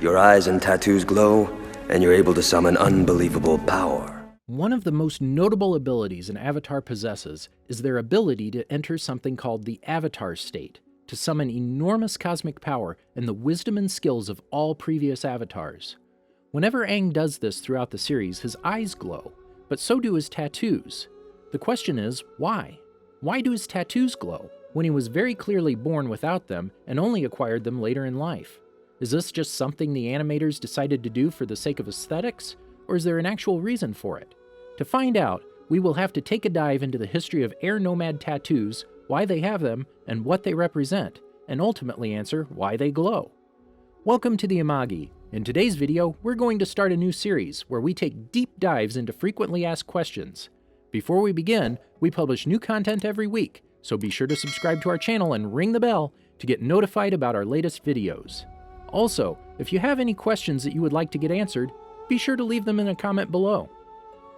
Your eyes and tattoos glow, and you're able to summon unbelievable power. One of the most notable abilities an avatar possesses is their ability to enter something called the avatar state, to summon enormous cosmic power and the wisdom and skills of all previous avatars. Whenever Aang does this throughout the series, his eyes glow, but so do his tattoos. The question is, why? Why do his tattoos glow, when he was very clearly born without them and only acquired them later in life? Is this just something the animators decided to do for the sake of aesthetics, or is there an actual reason for it? To find out, we will have to take a dive into the history of Air Nomad tattoos, why they have them, and what they represent, and ultimately answer why they glow. Welcome to the Amagi. In today's video, we're going to start a new series where we take deep dives into frequently asked questions. Before we begin, we publish new content every week, so be sure to subscribe to our channel and ring the bell to get notified about our latest videos. Also, if you have any questions that you would like to get answered, be sure to leave them in a comment below.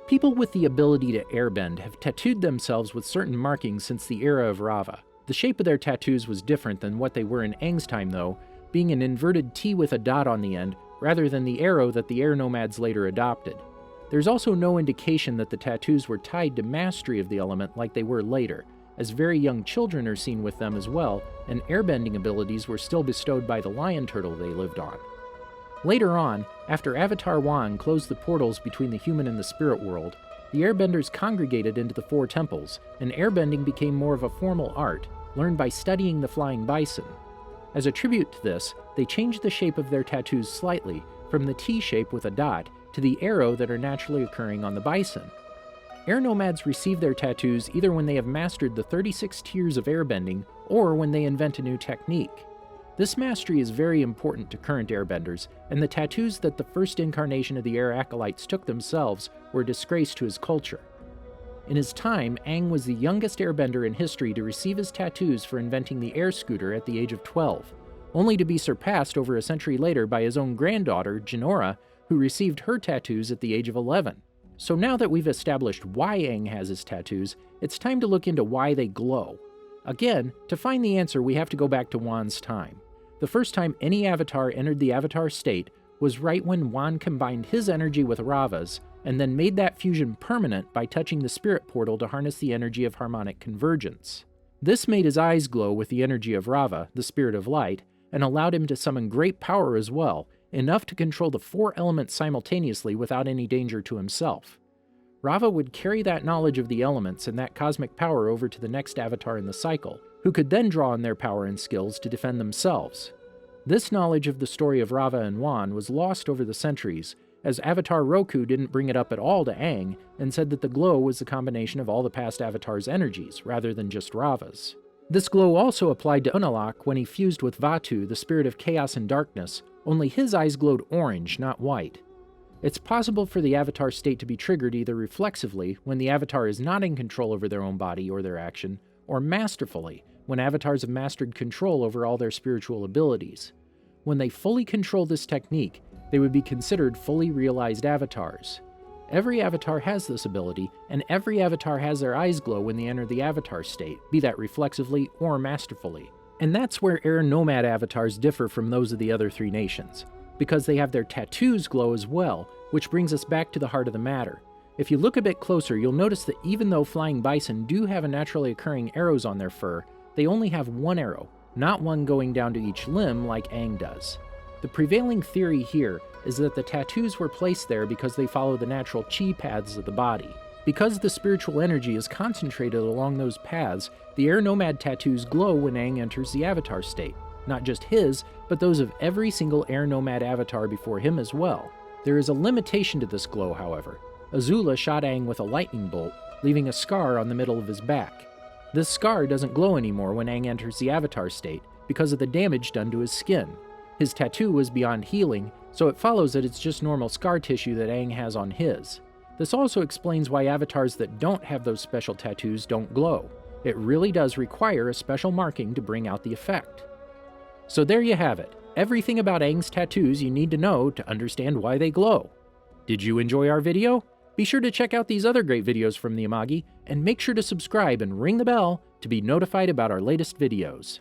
People with the ability to airbend have tattooed themselves with certain markings since the era of Rava. The shape of their tattoos was different than what they were in Aang's time though, being an inverted T with a dot on the end, rather than the arrow that the Air Nomads later adopted. There's also no indication that the tattoos were tied to mastery of the element like they were later, as very young children are seen with them as well, and airbending abilities were still bestowed by the lion turtle they lived on. Later on, after Avatar Aang closed the portals between the human and the spirit world, the airbenders congregated into the four temples, and airbending became more of a formal art, learned by studying the flying bison. As a tribute to this, they changed the shape of their tattoos slightly, from the T shape with a dot to the arrow that are naturally occurring on the bison. Air Nomads receive their tattoos either when they have mastered the 36 tiers of airbending or when they invent a new technique. This mastery is very important to current airbenders, and the tattoos that the first incarnation of the Air Acolytes took themselves were a disgrace to his culture. In his time, Aang was the youngest airbender in history to receive his tattoos for inventing the air scooter at the age of 12, only to be surpassed over a century later by his own granddaughter, Jinora, who received her tattoos at the age of 11. So now that we've established why Aang has his tattoos, it's time to look into why they glow. Again, to find the answer we have to go back to Wan's time. The first time any avatar entered the avatar state was right when Wan combined his energy with Rava's, and then made that fusion permanent by touching the spirit portal to harness the energy of harmonic convergence. This made his eyes glow with the energy of Rava, the spirit of light, and allowed him to summon great power as well, enough to control the four elements simultaneously without any danger to himself. Rava would carry that knowledge of the elements and that cosmic power over to the next avatar in the cycle, who could then draw on their power and skills to defend themselves. This knowledge of the story of Rava and Wan was lost over the centuries, as Avatar Roku didn't bring it up at all to Aang and said that the glow was the combination of all the past avatars' energies, rather than just Rava's. This glow also applied to Unalaq when he fused with Vatu, the spirit of chaos and darkness, only his eyes glowed orange, not white. It's possible for the avatar state to be triggered either reflexively, when the avatar is not in control over their own body or their action, or masterfully, when avatars have mastered control over all their spiritual abilities. When they fully control this technique, they would be considered fully realized avatars. Every avatar has this ability, and every avatar has their eyes glow when they enter the avatar state, be that reflexively or masterfully. And that's where Air Nomad avatars differ from those of the other three nations, because they have their tattoos glow as well, which brings us back to the heart of the matter. If you look a bit closer, you'll notice that even though flying bison do have a naturally occurring arrows on their fur, they only have one arrow, not one going down to each limb like Aang does. The prevailing theory here is that the tattoos were placed there because they follow the natural chi paths of the body. Because the spiritual energy is concentrated along those paths, the Air Nomad tattoos glow when Aang enters the avatar state. Not just his, but those of every single Air Nomad avatar before him as well. There is a limitation to this glow, however. Azula shot Aang with a lightning bolt, leaving a scar on the middle of his back. This scar doesn't glow anymore when Aang enters the avatar state, because of the damage done to his skin. His tattoo was beyond healing, so it follows that it's just normal scar tissue that Aang has on his. This also explains why avatars that don't have those special tattoos don't glow. It really does require a special marking to bring out the effect. So there you have it, everything about Aang's tattoos you need to know to understand why they glow. Did you enjoy our video? Be sure to check out these other great videos from the Amagi, and make sure to subscribe and ring the bell to be notified about our latest videos.